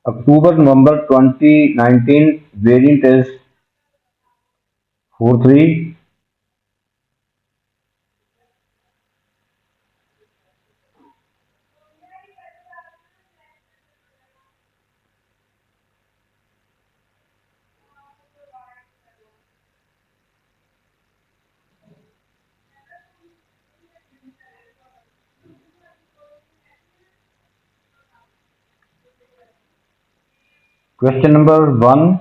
October November 2019 variant is 43. Question number 1.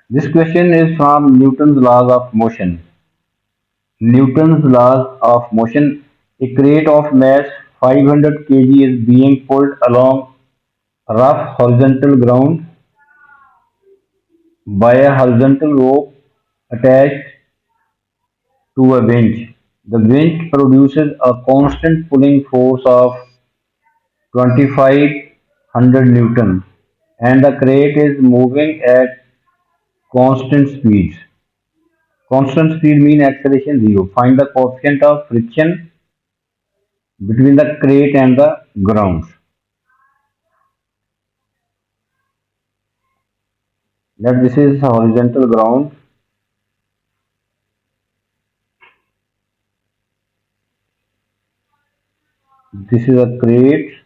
This question is from Newton's laws of motion. Newton's laws of motion. A crate of mass 500 kg is being pulled along rough horizontal ground by a horizontal rope attached to a winch. The winch produces a constant pulling force of 2500 Newton and the crate is moving at constant speeds. Constant speed means acceleration 0. Find the coefficient of friction between the crate and the ground. That this is horizontal ground. This is a crate.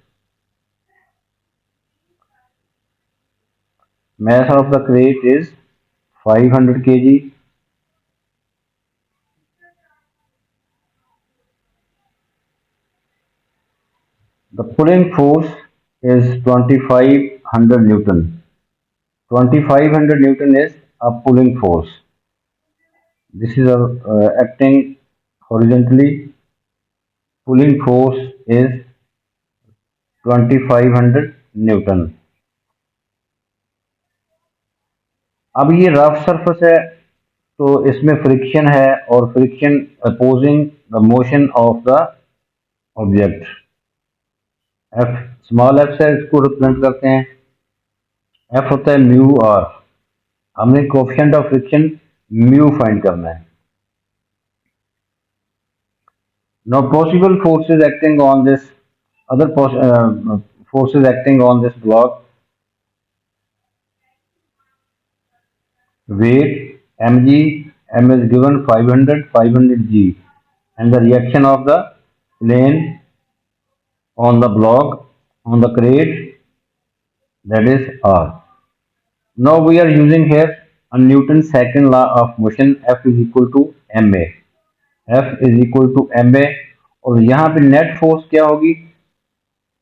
Mass of the crate is 500 kg. The pulling force is 2500 Newton. 2500 Newton is a pulling force. This is acting horizontally. Pulling force is 2500 Newton. अब ये rough surface है तो इसमें friction है और friction opposing the motion of the object. F small F से इसको represent करते हैं. एफ होता है म्यू आर. हमने coefficient of friction mu find करना है. Now possible forces acting on this other forces acting on this block. Weight mg, m is given 500 g and the reaction of the plane on the block on the crate, that is r. Now we are using here a Newton's second law of motion. F is equal to ma. F is equal to ma और यहाँ पे net force क्या होगी.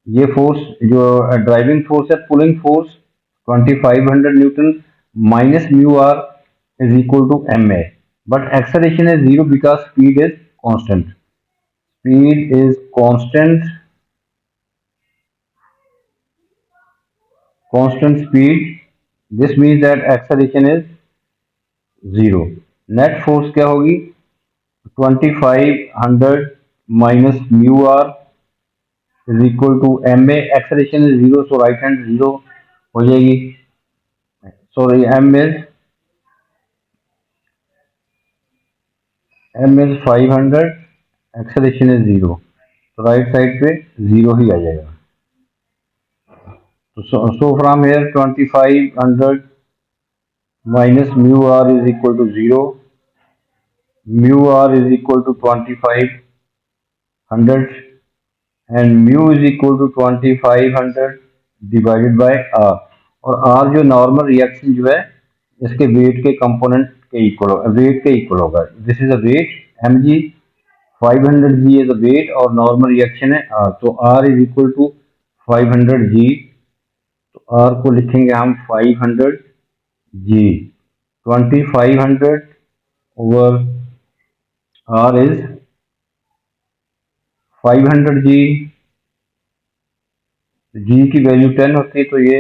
ये force जो driving force है pulling force 2500 newton minus mu R is equal to ma, but acceleration is 0 because speed is constant. Speed is constant. Constant speed. This means that acceleration is 0. Net force क्या होगी 2500 minus mu r is equal to ma. Acceleration is 0, so right hand 0 हो जाएगी. Sorry, m is 500, acceleration is 0, तो right side पे 0 ही आ जाएगा. So from here 2500 minus mu r is equal to 0. Mu r is equal to 2500 and mu is equal to 2500 divided by r. और r जो normal reaction जो है इसके weight के component के इक्वल होगा. This is a weight mg, 500g is a weight और normal reaction है r. तो r is equal to 500g. तो r को लिखेंगे हम 500g. 2500 over r is 500g. g की वैल्यू 10 होती है तो ये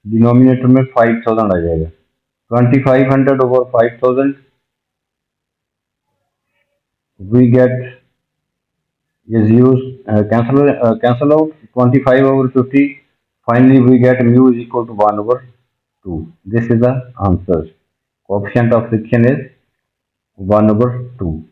डिनोमिनेटर में 5000 आ जाएगा. 2500 over 5000 we get ये zeros cancel out. 25 over 50, finally we get mu is equal to 1 over 2. This is the answer. Coefficient of friction is 1 over 2.